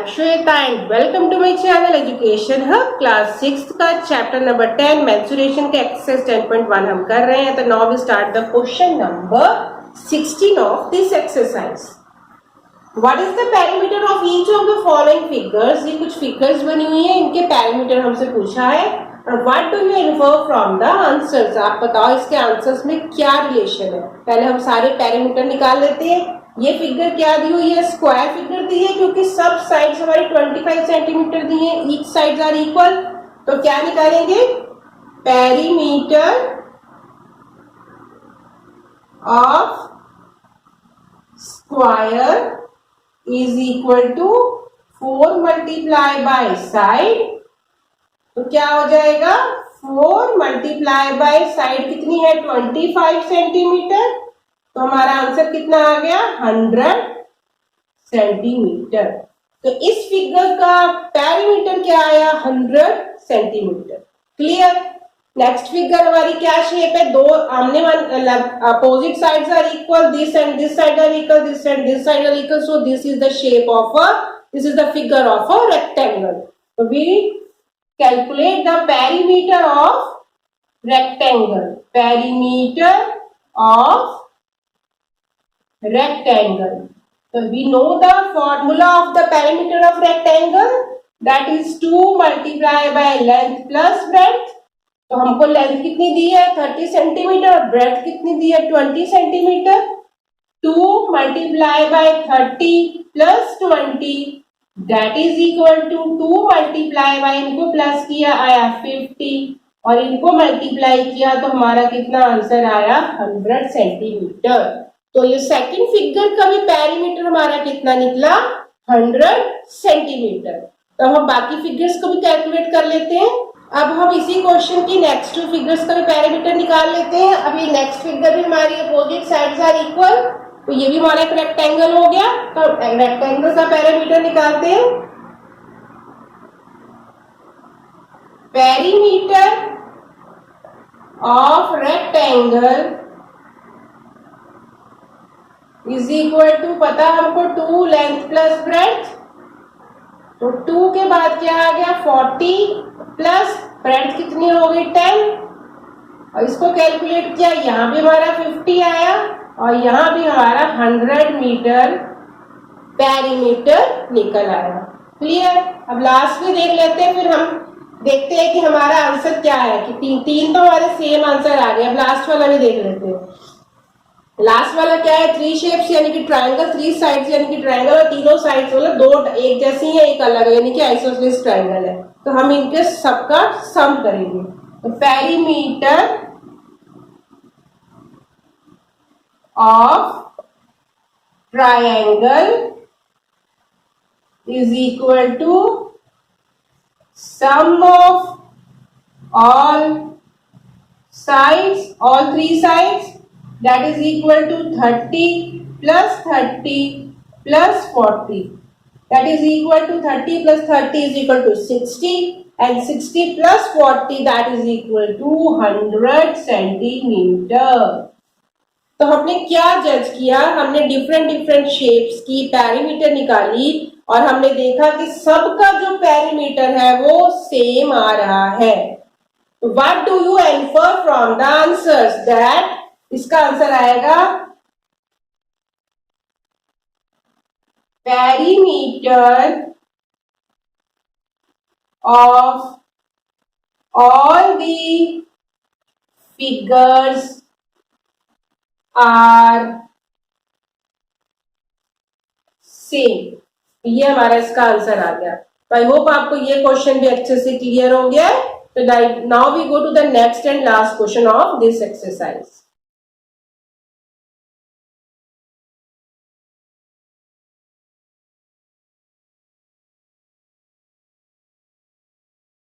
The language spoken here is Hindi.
Shweta and welcome to my channel education hub. Class 6 का चैप्टर नंबर 10 मेंसुरेशन के एक्सरसाइज 10.1 हम कर रहे हैं। तो now we start the question number 16 of this exercise. What is the parameter of each of the following figures. ये कुछ फिगर्स बनी हुई है, इनके पैरामीटर हमसे पूछा है। और what do you infer from the answers. आप बताओ इसके आंसर्स में क्या रिलेशन है। पहले हम सारे पैरामीटर निकाल लेते हैं। ये फिगर क्या दी हुई है, स्क्वायर फिगर दी है क्योंकि सब साइड्स हमारी 25 सेंटीमीटर दी है, ईच साइड्स आर इक्वल। तो क्या निकालेंगे, perimeter of square is equal to 4 multiply by side. तो क्या हो जाएगा, 4 मल्टीप्लाई बाय साइड कितनी है, 25 सेंटीमीटर। तो हमारा आंसर कितना आ गया, 100 सेंटीमीटर। तो इस फिगर का पैरामीटर क्या आया, 100 सेंटीमीटर। क्लियर। नेक्स्ट फिगर हमारी क्या शेप है, दो आमने opposite sides are equal, this and this side are equal, this and this side are equal. So this is the shape of this is the figure of a rectangle. तो we calculate the perimeter of rectangle. Perimeter of rectangle. So we know the formula of the perimeter of rectangle, that is 2 multiply by length plus breadth. तो हमको लेंथ कितनी दी है, 30 सेंटीमीटर, और ब्रेड्थ कितनी दी है, 20 centimetre. 2 multiply by 30 plus 20 that is equal to 2 multiply by, इनको प्लस किया आया 50 और इनको मल्टीप्लाई किया तो हमारा कितना आंसर आया, 100 सेंटीमीटर। तो ये सेकंड फिगर का भी पैरामीटर हमारा कितना निकला, 100 सेंटीमीटर। तो हम बाकी फिगर्स को भी कैलकुलेट कर लेते हैं। अब हम इसी क्वेश्चन की नेक्स्ट टू फिगर्स का भी पैरामीटर निकाल लेते हैं। अब ये नेक्स्ट फिगर भी हमारी अपोजिट साइड्स आर इक्वल, तो ये भी हमारा एक रेक्टेंगल हो गया। तो रेक्टेंगल का पैरामीटर निकालते हैं। Perimeter of rectangle is equal to, पता हमको 2 लेंथ प्लस ब्रेड्थ। तो 2 के बाद क्या आ गया, 40 प्लस ब्रेड्थ कितनी हो गई, 10। और इसको कैलकुलेट किया, यहाँ भी हमारा 50 आया और यहाँ भी हमारा 100 मीटर पेरीमीटर निकल आया। क्लियर। अब लास्ट में देख लेते हैं, फिर हम देखते हैं कि हमारा आंसर क्या है। कि तीन तो हमारे सेम आंसर आ गया। अब लास्ट वाला भी देख लेते हैं। लास्ट वाला क्या है, 3 शेप्स यानी कि ट्रायंगल, 3 साइड्स यानी कि ट्रायंगल, और तीनों साइड्स मतलब दो एक जैसी है, एक अलग है यानी कि आइसोसेलेस ट्रायंगल है। तो हम इनके सबका सम करेंगे। तो perimeter of triangle is equal to sum of all sides, all 3 sides, that is equal to 30 plus 30 plus 40. That is equal to 30 plus 30 is equal to 60 and 60 plus 40 that is equal to 100 centimetre. तो हमने क्या जज किया, हमने डिफरेंट शेप्स की पैरामीटर निकाली और हमने देखा कि सबका जो पैरामीटर है वो सेम आ रहा है। तो what do you infer from the answers, that इसका आंसर आएगा perimeter of all the figures are same. ये हमारा इसका आंसर आ गया। तो आई होप आपको ये क्वेश्चन भी अच्छे से क्लियर हो गया। तो now we go to the next and last question of this exercise.